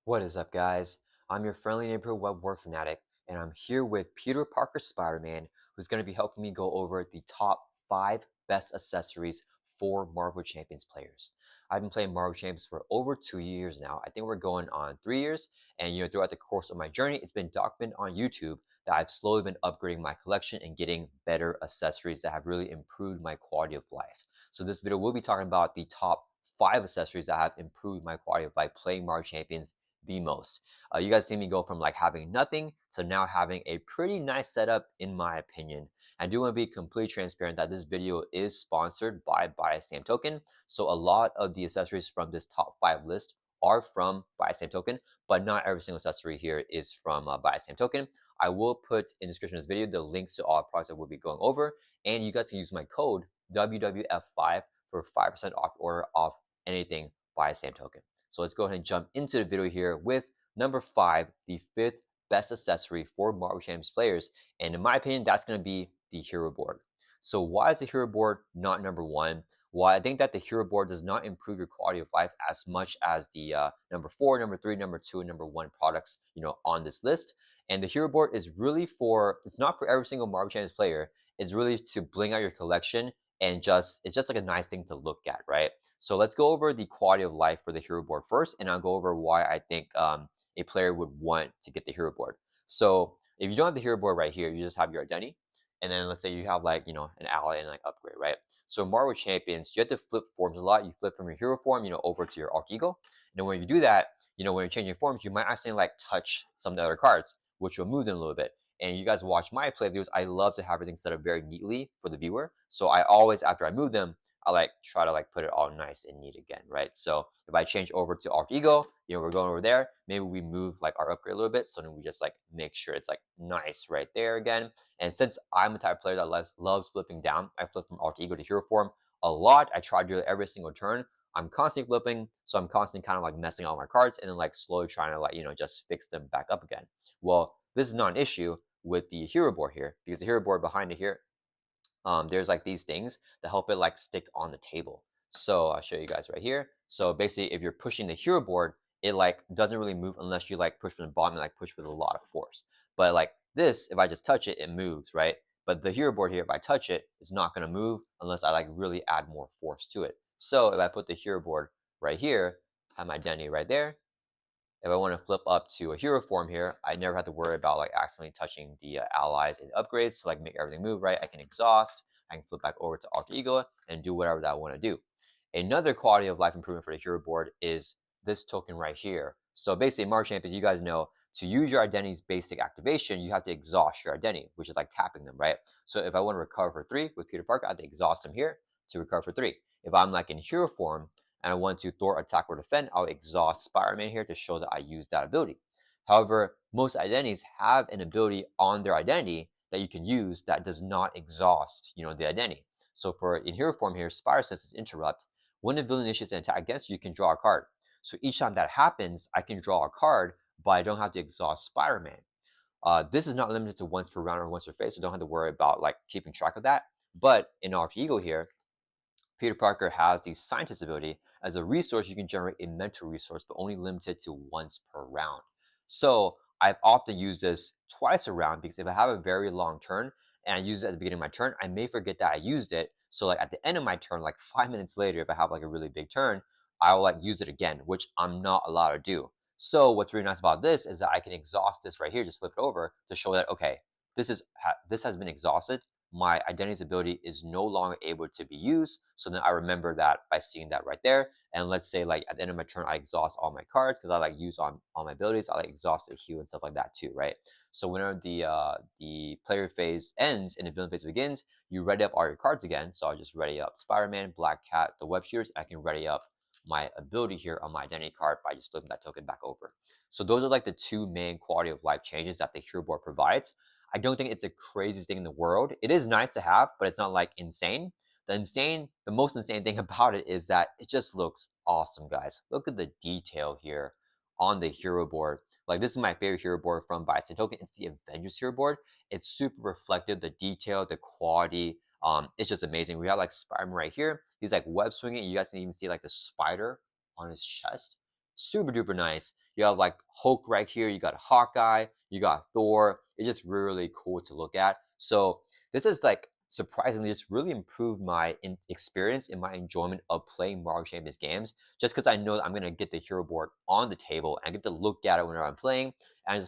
What is up, guys? I'm your friendly neighborhood Web-Warrior Fanatic, and I'm here with Peter Parker Spider-Man, who's going to be helping me go over the top 5 best accessories for Marvel Champions players. I've been playing Marvel Champions for over 2 years now. I think we're going on 3 years, and throughout the course of my journey, it's been documented on YouTube that I've slowly been upgrading my collection and getting better accessories that have really improved my quality of life. So this video will be talking about the top 5 accessories that have improved my quality of life playing Marvel Champions the most. You guys see me go from like having nothing to now having a pretty nice setup, in my opinion. I do want to be completely transparent that this video is sponsored by Buy Same Token. So a lot of the accessories from this top 5 list are from Buy Same Token, but not every single accessory here is from Buy Same Token. I will put in the description of this video the links to all the products that we'll be going over, and you guys can use my code WWF5 for 5% off order off anything Buy Same Token. So let's go ahead and jump into the video here with number 5, the 5th best accessory for Marvel Champions players. And in my opinion, that's going to be the hero board. So why is the hero board not number 1? Well, I think that the hero board does not improve your quality of life as much as the number 4, number 3, number 2, and number 1 products, on this list. And the hero board is really it's not for every single Marvel Champions player. It's really to bling out your collection and it's just like a nice thing to look at, right? So let's go over the quality of life for the hero board first, and I'll go over why I think a player would want to get the hero board. So if you don't have the hero board right here, you just have your identity, and then let's say you have like an ally and like upgrade, right? So Marvel Champions, you have to flip forms a lot. You flip from your hero form, over to your Arc Eagle. And then when you do that, when you're changing forms, you might accidentally like touch some of the other cards, which will move them a little bit. And you guys watch my play videos, I love to have everything set up very neatly for the viewer. So I always, after I move them, I like try to like put it all nice and neat again, right? So if I change over to Arc Ego, we're going over there. Maybe we move like our upgrade a little bit, so then we just like make sure it's like nice right there again. And since I'm the type of player that loves flipping down, I flip from Arc Ego to hero form a lot. I try to do it every single turn. I'm constantly flipping, so I'm constantly kind of like messing all my cards and then like slowly trying to like just fix them back up again. Well, this is not an issue with the hero board here because the hero board behind it here, there's like these things that help it like stick on the table. So I'll show you guys right here. So basically, if you're pushing the hero board, it like doesn't really move unless you like push from the bottom and like push with a lot of force. But like this, if I just touch it, it moves, right? But the hero board here, if I touch it, it's not going to move unless I like really add more force to it. So if I put the hero board right here, have my identity right there, if I want to flip up to a hero form here, I never have to worry about like accidentally touching the allies and upgrades to like make everything move right. I can exhaust, I can flip back over to Alter Ego and do whatever that I want to do. Another quality of life improvement for the hero board is this token right here. So basically, March Champions, you guys know, to use your identity's basic activation, you have to exhaust your identity, which is like tapping them, right? So if I want to recover for 3 with Peter Parker, I have to exhaust him here to recover for 3. If I'm like in hero form, and I want to thwart, attack, or defend, I'll exhaust Spider-Man here to show that I use that ability. However, most identities have an ability on their identity that you can use that does not exhaust, the identity. So for in hero form here, Spider Senses Interrupt. When a villain initiates an attack against you, you can draw a card. So each time that happens, I can draw a card, but I don't have to exhaust Spider-Man. This is not limited to once per round or once per phase, so don't have to worry about like keeping track of that. But in Alter Ego here, Peter Parker has the scientist ability. As a resource, you can generate a mental resource, but only limited to once per round. So I've often used this twice a round because if I have a very long turn and I use it at the beginning of my turn, I may forget that I used it. So like at the end of my turn, like 5 minutes later, if I have like a really big turn, I will like use it again, which I'm not allowed to do. So what's really nice about this is that I can exhaust this right here, just flip it over to show that, okay, this has been exhausted. My identity's ability is no longer able to be used. So then I remember that by seeing that right there. And let's say like at the end of my turn, I exhaust all my cards because I like use on all my abilities. I like exhaust the hue and stuff like that too, right? So whenever the player phase ends and the villain phase begins, you ready up all your cards again. So I'll just ready up Spider-Man, Black Cat, the web shooters. I can ready up my ability here on my identity card by just flipping that token back over. So those are like the two main quality of life changes that the hero board provides. I don't think it's the craziest thing in the world. It is nice to have, but it's not like insane. The most insane thing about it is that it just looks awesome, guys. Look at the detail here on the hero board. Like this is my favorite hero board from Buy Same Token. It's the Avengers hero board. It's super reflective, the detail, the quality. It's just amazing. We have like Spider-Man right here. He's like web swinging. You guys can even see like the spider on his chest. Super duper nice. You have like Hulk right here, you got Hawkeye, you got Thor. It's just really cool to look at. So this is like surprisingly just really improved my experience and my enjoyment of playing Marvel Champions games, just because I know that I'm gonna get the hero board on the table and I get to look at it whenever I'm playing. And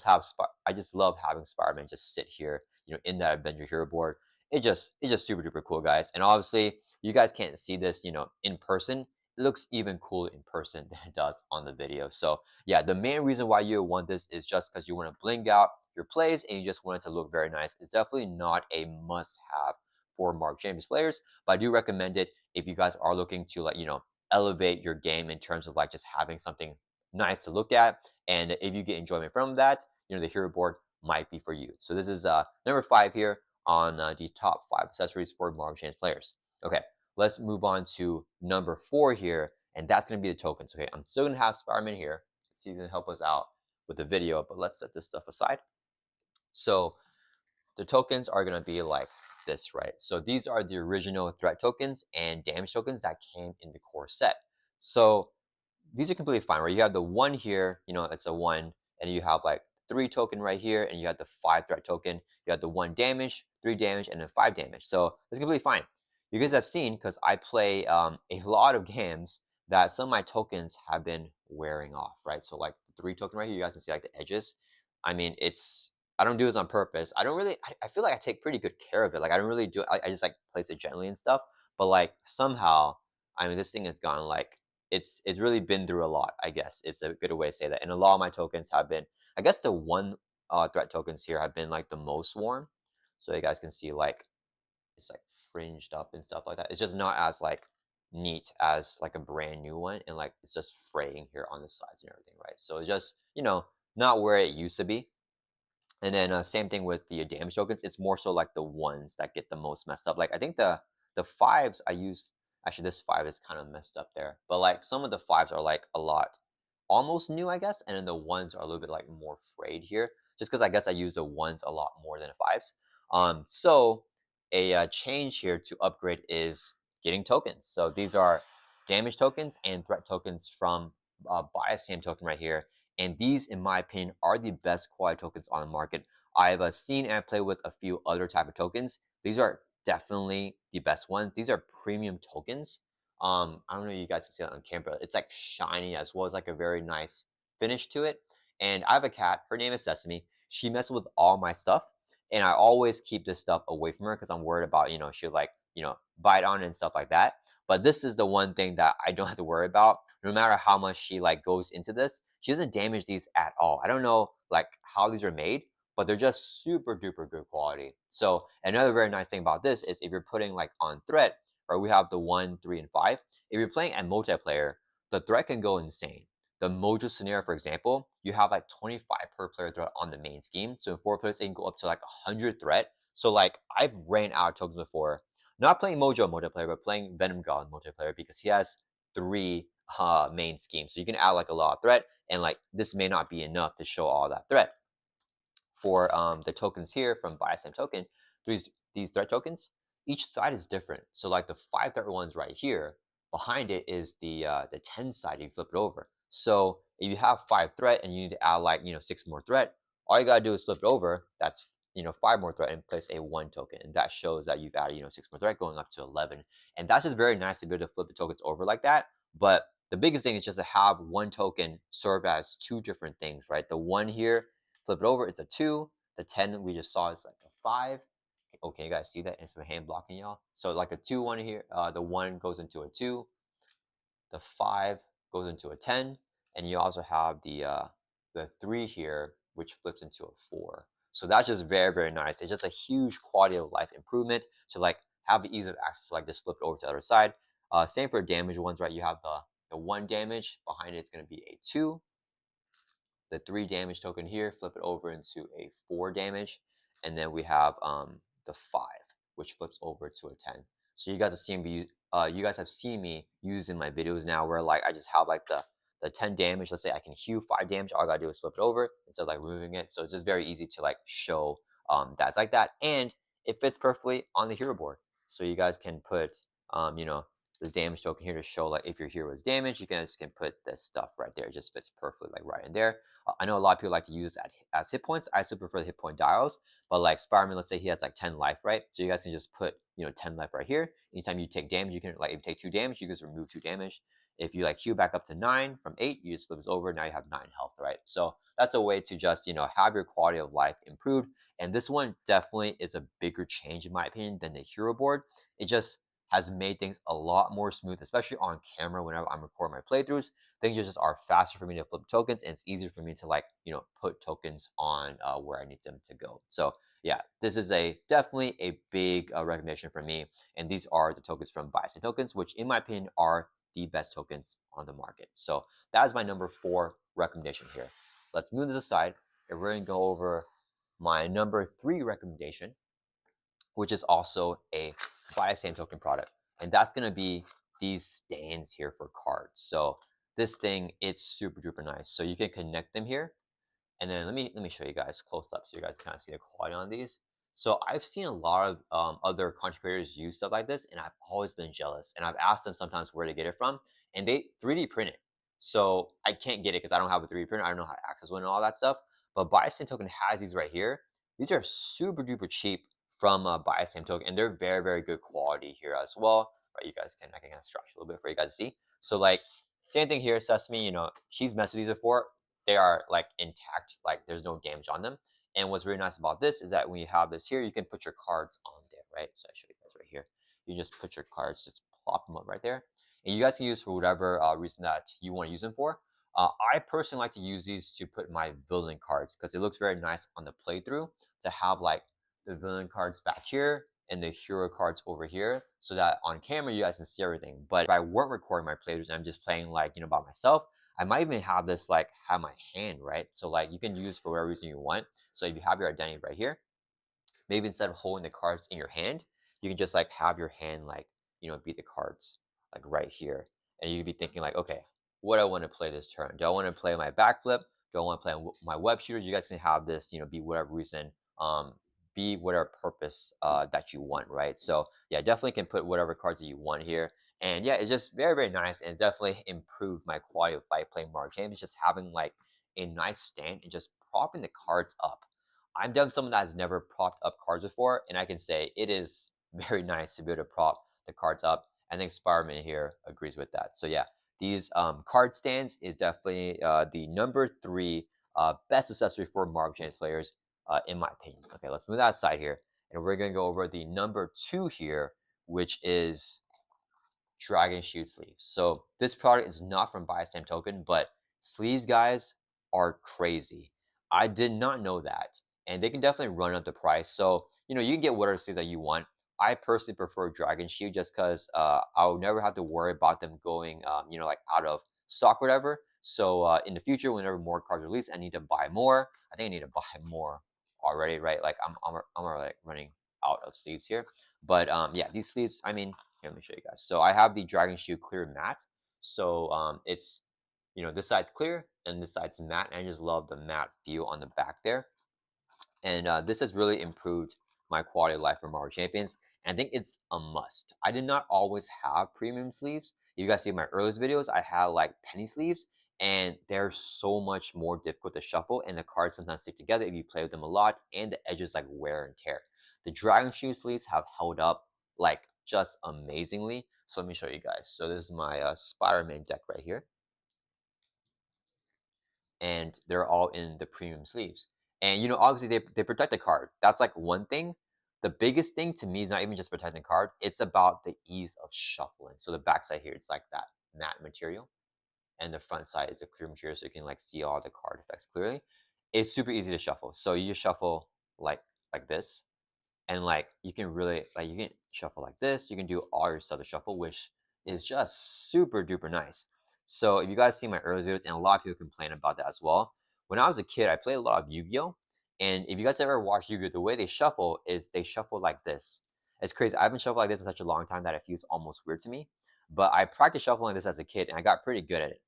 I just love having Spider-Man just sit here, in that Avenger hero board. It's just super duper cool, guys. And obviously, you guys can't see this, in person. It looks even cooler in person than it does on the video. So yeah, the main reason why you want this is just because you want to bling out your plays and you just want it to look very nice. It's definitely not a must-have for Mark Champions players, but I do recommend it if you guys are looking to like, elevate your game in terms of like just having something nice to look at. And if you get enjoyment from that, the hero board might be for you. So this is number 5 here on the top 5 accessories for Marvel Champions players. Okay, let's move on to number 4 here, and that's going to be the tokens. Okay, I'm still going to have Spider-Man here. He's going to help us out with the video, but let's set this stuff aside. So the tokens are going to be like this, right? So these are the original threat tokens and damage tokens that came in the core set. So these are completely fine, right? You have the 1 here, it's a 1, and you have like 3 token right here, and you have the 5 threat token. You have the 1 damage, 3 damage, and then 5 damage. So it's completely fine. You guys have seen, because I play a lot of games, that some of my tokens have been wearing off, right? So like the 3 token right here, you guys can see like the edges. I mean, I don't do this on purpose. I don't really, I feel like I take pretty good care of it. Like I don't really do, I just like place it gently and stuff. But like somehow, I mean, this thing has gone like, it's really been through a lot, I guess. It's a good way to say that. And a lot of my tokens have been, I guess the 1 threat tokens here have been like the most worn. So you guys can see like it's like fringed up and stuff like that. It's just not as like neat as like a brand new one, and like it's just fraying here on the sides and everything, right? So it's just, not where it used to be. And then same thing with the damage tokens. It's more so like the ones that get the most messed up. Like I think the 5s I use, actually this 5 is kind of messed up there. But like some of the 5s are like a lot almost new, I guess. And then the ones are a little bit like more frayed here. Just because I guess I use the ones a lot more than the 5s. So a change here to upgrade is getting tokens. So these are damage tokens and threat tokens from bias ham token right here, and these, in my opinion, are the best quality tokens on the market. I've seen and played with a few other type of tokens. These are definitely the best ones. These are premium tokens. I don't know if you guys can see that on camera. It's like shiny as well as like a very nice finish to it. And I have a cat. Her name is Sesame. She messes with all my stuff, and I always keep this stuff away from her because I'm worried about, she'll like, bite on it and stuff like that. But this is the one thing that I don't have to worry about. No matter how much she like goes into this, she doesn't damage these at all. I don't know like how these are made, but they're just super duper good quality. So another very nice thing about this is if you're putting like on threat, or we have the 1, 3, and 5. If you're playing at multiplayer, the threat can go insane. The Mojo scenario, for example, you have like 25 per player threat on the main scheme. So in 4 players, it can go up to like 100 threat. So like I've ran out of tokens before. Not playing Mojo multiplayer, but playing Venom God multiplayer because he has 3 main schemes. So you can add like a lot of threat, and like this may not be enough to show all that threat. For the tokens here from buy same token, these threat tokens, each side is different. So like the 5 threat ones right here, behind it is the 10 side. You flip it over. So if you have 5 threat and you need to add like 6 more threat, all you gotta do is flip it over. That's 5 more threat and place a 1 token, and that shows that you've added 6 more threat, going up to 11. And that's just very nice to be able to flip the tokens over like that. But the biggest thing is just to have 1 token serve as 2 different things, right? The 1 here, flip it over, it's a 2. The 10 we just saw is like a 5. Okay, you guys see that? It's my hand blocking y'all. So like a 2 1 here, the 1 goes into a 2, the 5 goes into a 10, and you also have the 3 here, which flips into a 4. So that's just very, very nice. It's just a huge quality of life improvement to like have the ease of access to like this flipped over to the other side. Same for damage ones, right? You have the 1 damage, behind it's going to be a 2. The 3 damage token here, flip it over into a 4 damage, and then we have the 5, which flips over to a 10. So you guys have seen me use in my videos now, where like I just have like the 10 damage. Let's say I can heal 5 damage. All I gotta do is flip it over instead of like removing it. So it's just very easy to like show that's like that, and it fits perfectly on the hero board. So you guys can put the damage token here to show like if your hero is damaged, you guys can put this stuff right there. It just fits perfectly like right in there. I know a lot of people like to use this as hit points. I still prefer the hit point dials, but like Spider-Man, let's say he has like 10 life, right? So you guys can just put 10 life right here. Anytime you take damage, you can like if you take 2 damage, you just remove 2 damage. If you like heal back up to 9 from 8, you just flip this over. Now you have 9 health, right? So that's a way to just have your quality of life improved. And this one definitely is a bigger change in my opinion than the hero board. It just has made things a lot more smooth, especially on camera whenever I'm recording my playthroughs. Things just are faster for me to flip tokens, and it's easier for me to put tokens on where I need them to go. So yeah, this is definitely a big recommendation for me. And these are the tokens from Bison Tokens, which in my opinion are the best tokens on the market. So that is my number 4 recommendation here. Let's move this aside, and we're gonna go over my number 3 recommendation, which is also a buy a stand token product. And that's going to be these stands here for cards. So this thing, it's super duper nice. So you can connect them here. And then let me show you guys close up so you guys kind of see the quality on these. So I've seen a lot of other content creators use stuff like this, and I've always been jealous. And I've asked them sometimes where to get it from, and they 3D print it. So I can't get it because I don't have a 3D printer. I don't know how to access one and all that stuff. But Biosam Token has these right here. These are super duper cheap from Biosam Token, and they're very very good quality here as well. Right, you guys can I can kind of stretch a little bit for you guys to see. So like same thing here, Sesame. She's messed with these before. They are like intact, like there's no damage on them. And what's really nice about this is that when you have this here, you can put your cards on there, right? So I show you guys right here. You just put your cards, just plop them up right there. And you guys can use for whatever reason that you want to use them for. I personally like to use these to put my villain cards because it looks very nice on the playthrough to have like the villain cards back here and the hero cards over here so that on camera you guys can see everything. But if I weren't recording my playthroughs and I'm just playing like, by myself, I might even have this like have my hand, right? So like you can use for whatever reason you want. So if you have your identity right here, maybe instead of holding the cards in your hand, you can just like have your hand like, be the cards like right here. And you can be thinking like, okay, what do I want to play this turn? Do I want to play my backflip? Do I want to play my web shooters? You guys can have this, be whatever reason, be whatever purpose that you want, right? So yeah, definitely can put whatever cards that you want here. And yeah, it's just very, very nice. And it's definitely improved my quality of life playing Mario games. Just having like a nice stand and just propping the cards up. I've done someone that has never propped up cards before, and I can say it is very nice to be able to prop the cards up. I think Spider-Man here agrees with that. So yeah, these card stands is definitely the number 3 best accessory for Marvel Champions players, in my opinion. Okay, let's move that aside here, and we're gonna go over the number 2 here, which is Dragon Shoot sleeves. So this product is not from Biostamp Token, but sleeves, guys, are crazy. I did not know that, and they can definitely run up the price. So you can get whatever sleeves that you want. I personally prefer Dragon Shoot just because I'll never have to worry about them going, like out of stock, or whatever. So in the future, whenever more cards release, I need to buy more. I think I need to buy more already, right? Like I'm already like running out of sleeves here. But yeah, these sleeves, I mean, here, let me show you guys. So I have the Dragon Shoe clear matte. So it's this side's clear and this side's matte. And I just love the matte feel on the back there. And this has really improved my quality of life for Marvel Champions. And I think it's a must. I did not always have premium sleeves. If you guys see my earliest videos, I had like penny sleeves, and they're so much more difficult to shuffle, and the cards sometimes stick together if you play with them a lot, and the edges like wear and tear. The Dragon Shoe sleeves have held up like just amazingly. So let me show you guys. So this is my Spider-Man deck right here, and they're all in the premium sleeves. And obviously they protect the card. That's like one thing. The biggest thing to me is not even just protecting the card, it's about the ease of shuffling. So the back side here, it's like that matte material, and the front side is a clear material so you can like see all the card effects clearly. It's super easy to shuffle. So you just shuffle like this, and like you can really like you can shuffle like this. You can do all your stuff to shuffle, which is just super duper nice. So if you guys see my early videos, and a lot of people complain about that as well. When I was a kid, I played a lot of Yu-Gi-Oh, and if you guys ever watched Yu-Gi-Oh, the way they shuffle is they shuffle like this. It's crazy. I've been shuffling like this for such a long time that it feels almost weird to me. But I practiced shuffling this as a kid, and I got pretty good at it.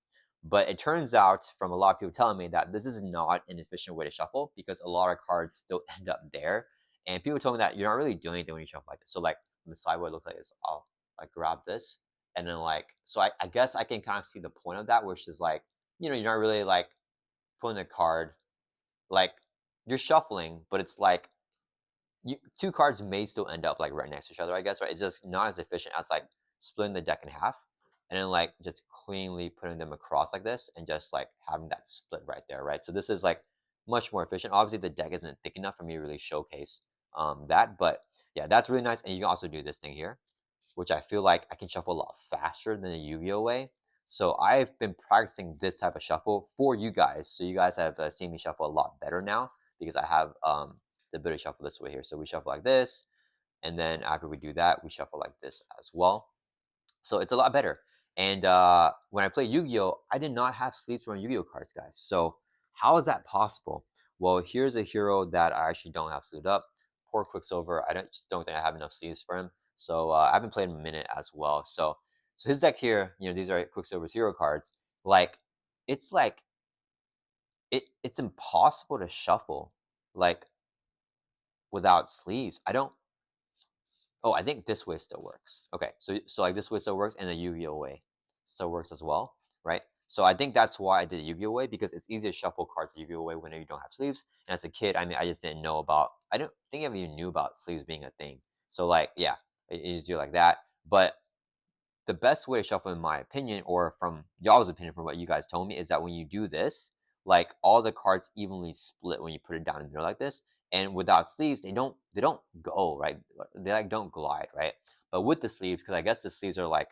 But it turns out from a lot of people telling me that this is not an efficient way to shuffle because a lot of cards still end up there, and people told me that you're not really doing anything when you shuffle like this. So like on the side, what it looks like is I'll like grab this, and then like so I guess I can kind of see the point of that, which is like, you're not really like putting a card like you're shuffling, but it's like two cards may still end up like right next to each other, I guess, right? It's just not as efficient as like splitting the deck in half and then like just cleanly putting them across like this and just like having that split right there, right? So this is like much more efficient. Obviously, the deck isn't thick enough for me to really showcase that, but yeah, that's really nice. And you can also do this thing here, which I feel like I can shuffle a lot faster than the Yu-Gi-Oh way. So I've been practicing this type of shuffle for you guys. So you guys have seen me shuffle a lot better now because I have the ability to shuffle this way here. So we shuffle like this, and then after we do that, we shuffle like this as well. So it's a lot better. And when I play Yu-Gi-Oh, I did not have sleeves for Yu-Gi-Oh cards, guys. So how is that possible? Well, here's a hero that I actually don't have sleeved up. Poor Quicksilver. Just don't think I have enough sleeves for him. So I haven't played him a minute as well. So his deck here, these are Quicksilver's hero cards. It's like it's impossible to shuffle like without sleeves. I don't. Oh, I think this way still works. Okay, so like this way still works, and the Yu-Gi-Oh way still works as well, right? So I think that's why I did the Yu-Gi-Oh way, because it's easy to shuffle cards the Yu-Gi-Oh way whenever you don't have sleeves. And as a kid, I mean, I just didn't know about. I don't think I even knew about sleeves being a thing. So like, yeah, you just do it like that. But the best way to shuffle, in my opinion, or from y'all's opinion, from what you guys told me, is that when you do this, like all the cards evenly split when you put it down in the middle like this. And without sleeves, they don't go right. They like don't glide, right? But with the sleeves, because I guess the sleeves are like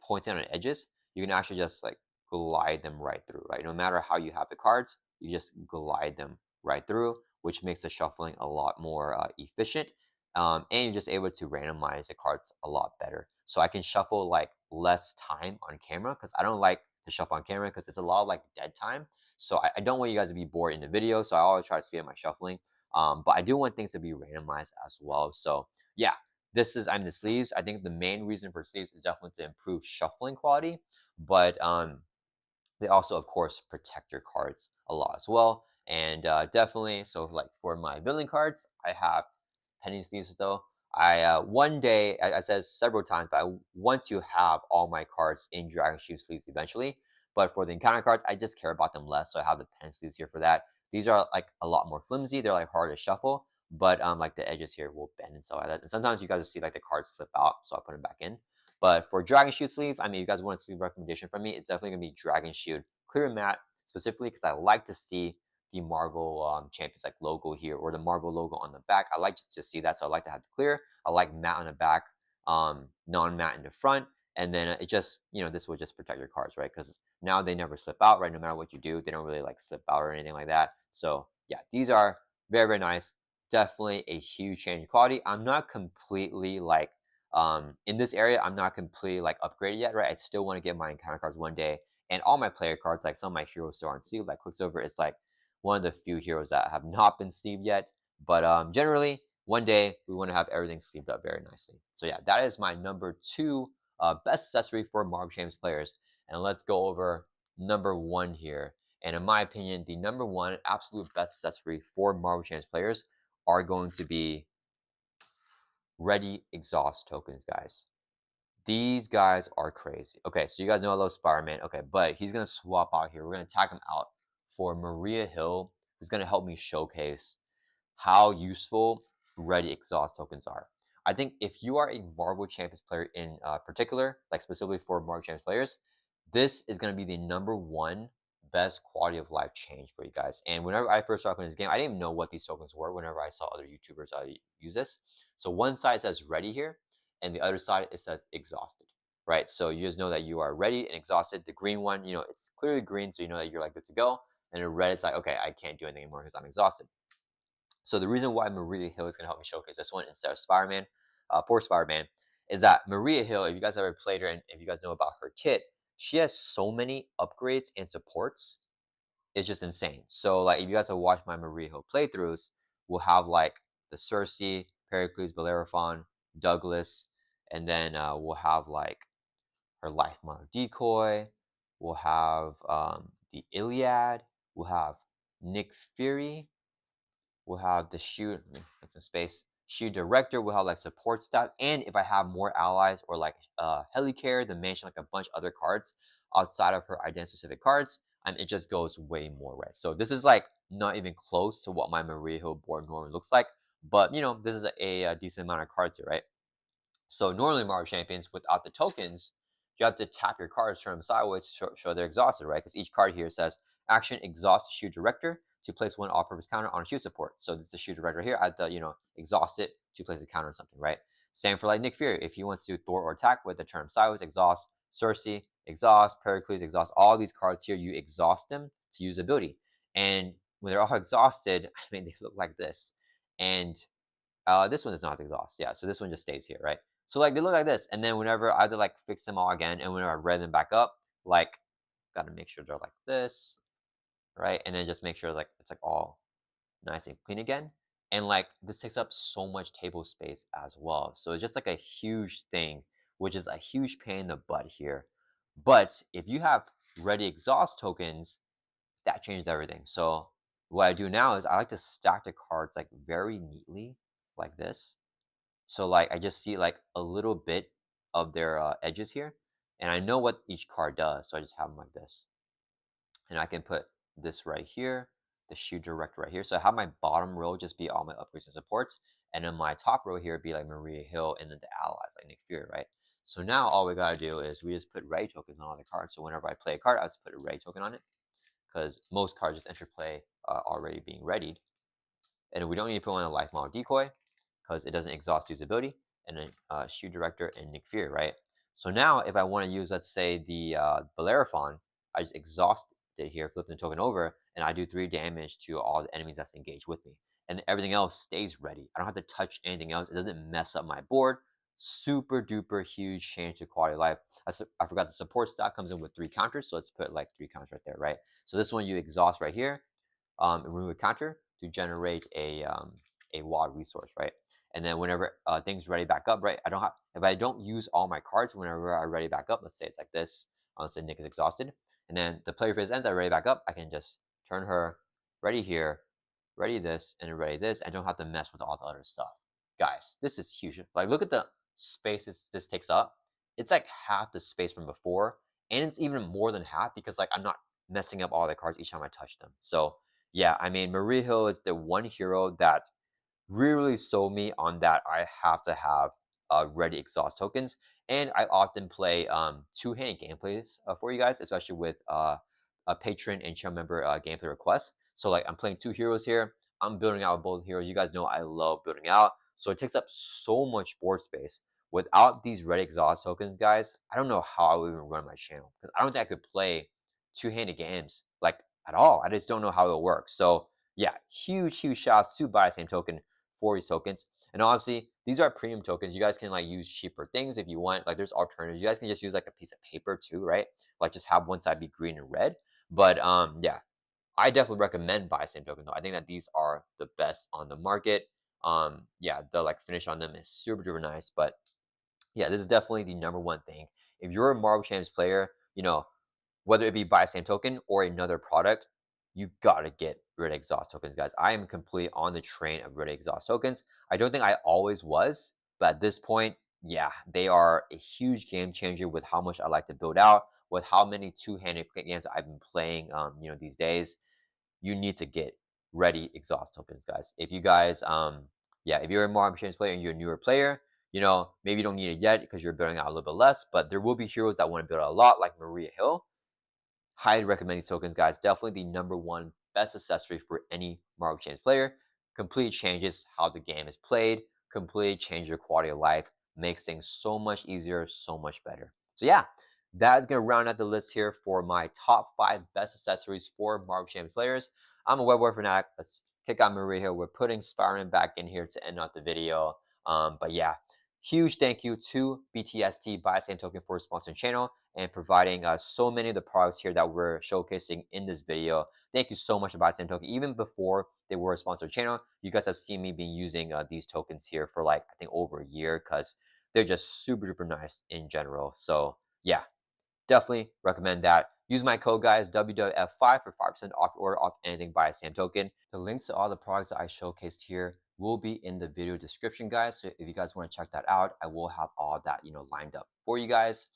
pointed on the edges, you can actually just like glide them right through, right? No matter how you have the cards, you just glide them right through, which makes the shuffling a lot more efficient. And you're just able to randomize the cards a lot better. So I can shuffle like less time on camera, because I don't like to shuffle on camera because it's a lot of like dead time. So I don't want you guys to be bored in the video. So I always try to speed up my shuffling. But I do want things to be randomized as well. So yeah, I'm the sleeves. I think the main reason for sleeves is definitely to improve shuffling quality. But they also, of course, protect your cards a lot as well. And definitely, so like for my building cards, I have penny sleeves though. One day, I've said several times, but I want to have all my cards in Dragon Shoe sleeves eventually. But for the encounter cards, I just care about them less, so I have the penny sleeves here for that. These are like a lot more flimsy. They're like hard to shuffle, but like the edges here will bend and stuff like that. And sometimes you guys will see like the cards slip out, so I put them back in. But for Dragon Shoot sleeve, I mean, you guys want a sleeve recommendation from me, it's definitely gonna be Dragon Shoot clear matte, specifically because I like to see the Marvel Champions like logo here, or the Marvel logo on the back. I like to see that, so I like to have the clear. I like matte on the back, non-matte in the front, and then it just, this will just protect your cards, right? Because now they never slip out, right? No matter what you do, they don't really like slip out or anything like that. So yeah, these are very, very nice. Definitely a huge change in quality. I'm not completely like in this area, I'm not completely like upgraded yet, right? I still want to get my encounter cards one day, and all my player cards, like some of my heroes still aren't sleeved. Like Quicksilver is like one of the few heroes that have not been sleeved yet. But generally, one day we want to have everything sleeved up very nicely. So yeah, that is my number two best accessory for Marvel Champions players. And let's go over number one here. And in my opinion, the number one absolute best accessory for Marvel Champions players are going to be ready exhaust tokens, guys. These guys are crazy. Okay, so you guys know I love Spider-Man. Okay, but he's going to swap out here. We're going to tag him out for Maria Hill, who's going to help me showcase how useful ready exhaust tokens are. I think if you are a Marvel Champions player in particular, like specifically for Marvel Champions players, this is going to be the number one best quality of life change for you guys. And whenever I first started playing this game, I didn't even know what these tokens were whenever I saw other YouTubers use this. So one side says ready here, and the other side it says exhausted, right? So you just know that you are ready and exhausted. The green one, it's clearly green, so you know that you're like good to go. And the red, it's like, okay, I can't do anything anymore because I'm exhausted. So the reason why Maria Hill is going to help me showcase this one instead of Spider-Man, poor Spider-Man, is that Maria Hill, if you guys ever played her and if you guys know about her kit, she has so many upgrades and supports. It's just insane. So like if you guys have watched my Maria Hill playthroughs, we'll have like the Cersei, Pericles, Bellerophon, Douglas, and then we'll have like her life model decoy. We'll have the Iliad. We'll have Nick Fury. We'll have the shoot. Let me get some space. Shield Director will have like support stat, and if I have more allies or like Helicarrier, the mansion, like a bunch of other cards outside of her identity specific cards, it just goes way more, right? So this is like not even close to what my Maria Hill board normally looks like, but this is a decent amount of cards here, right? So normally Mario Champions, without the tokens, you have to tap your cards, turn them sideways to show they're exhausted, right? Because each card here says, action, exhaust Shield Director to place one all-purpose counter on a shield support. So this is the Shield Director here. I have to, exhaust it to place a counter on something, right? Same for like Nick Fury. If he wants to Thor or attack with the turn sideways, exhaust, Cersei, exhaust, Pericles, exhaust. All these cards here, you exhaust them to use ability. And when they're all exhausted, they look like this. And this one does not have to exhaust. Yeah, so this one just stays here, right? So like they look like this, and then whenever I had to like fix them all again, and whenever I rev them back up, like gotta make sure they're like this, right? And then just make sure like it's like all nice and clean again. And like this takes up so much table space as well. So it's just like a huge thing, which is a huge pain in the butt here. But if you have ready exhaust tokens, that changed everything. So what I do now is I like to stack the cards like very neatly, like this. So like I just see like a little bit of their edges here, and I know what each card does. So I just have them like this, and I can put this right here, the Shield Direct right here. So I have my bottom row just be all my upgrades and supports, and then my top row here be like Maria Hill, and then the allies like Nick Fury, right? So now all we gotta do is we just put ready tokens on all the cards. So whenever I play a card, I just put a ready token on it, because most cards just enter play already being readied. And we don't need to put on a life model decoy because it doesn't exhaust usability. And then Shield Director and Nick Fury, right? So now if I want to use, let's say, the Bellerophon, I just exhaust it here, flip the token over, and I do 3 damage to all the enemies that's engaged with me. And everything else stays ready. I don't have to touch anything else. It doesn't mess up my board. Super duper huge change to quality of life. I forgot the support stat comes in with 3 counters, so let's put like 3 counters right there, right? So this one you exhaust right here, remove a counter to generate a wild resource, right? And then whenever things ready back up, right? If I don't use all my cards whenever I ready back up, let's say it's like this. Let's say Nick is exhausted, and then the player phase ends. I ready back up. I can just turn her ready here, ready this, and ready this. I don't have to mess with all the other stuff, guys. This is huge. Like look at the space this takes up. It's like half the space from before, and it's even more than half because like I'm not messing up all the cards each time I touch them. So yeah, I mean, Maria Hill is the one hero that really sold me on that I have to have ready exhaust tokens. And I often play two-handed gameplays for you guys, especially with a patron and channel member gameplay requests. So like I'm playing 2 heroes here. I'm building out both heroes. You guys know I love building out. So it takes up so much board space. Without these ready exhaust tokens, guys, I don't know how I would even run my channel. Because I don't think I could play two-handed games like at all. I just don't know how it'll work. So yeah, huge shouts to buy the same token for these tokens. And obviously, these are premium tokens. You guys can like use cheaper things if you want. Like there's alternatives. You guys can just use like a piece of paper too, right? Like just have one side be green and red. But yeah, I definitely recommend buy same token though. I think that these are the best on the market. Yeah, the like finish on them is super duper nice. But yeah, this is definitely the number one thing. If you're a Marvel Champs player, whether it be buy same token or another product, you gotta get rid of exhaust tokens, guys. I am completely on the train of rid of exhaust tokens. I don't think I always was, but at this point, yeah, they are a huge game changer with how much I like to build out, with how many two-handed games I've been playing, these days. You need to get ready exhaust tokens, guys. If you guys, yeah, if you're a Marvel Champs player and you're a newer player, maybe you don't need it yet because you're building out a little bit less, but there will be heroes that want to build out a lot, like Maria Hill. Highly recommend these tokens, guys. Definitely the number one best accessory for any Marvel Champs player. Completely changes how the game is played. Completely changes your quality of life. Makes things so much easier, so much better. So yeah, that is going to round out the list here for my top 5 best accessories for Marvel Champs players. I'm a Web-Warrior Fanatic. Let's kick out Maria here. We're putting Spider-Man back in here to end out the video. But yeah, huge thank you to BTST Buy Same Token for sponsoring channel and providing so many of the products here that we're showcasing in this video. Thank you so much to Buy Same Token. Even before they were a sponsored channel, you guys have seen me be using these tokens here for like, I think over a year because they're just super duper nice in general. So yeah, definitely recommend that. Use my code, guys, WWF5 for 5% off your order off anything by a Sam token. The links to all the products that I showcased here will be in the video description, guys. So if you guys want to check that out, I will have all that, lined up for you guys.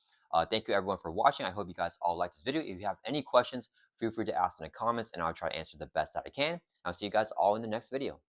Thank you everyone for watching. I hope you guys all liked this video. If you have any questions, feel free to ask in the comments and I'll try to answer the best that I can. I'll see you guys all in the next video.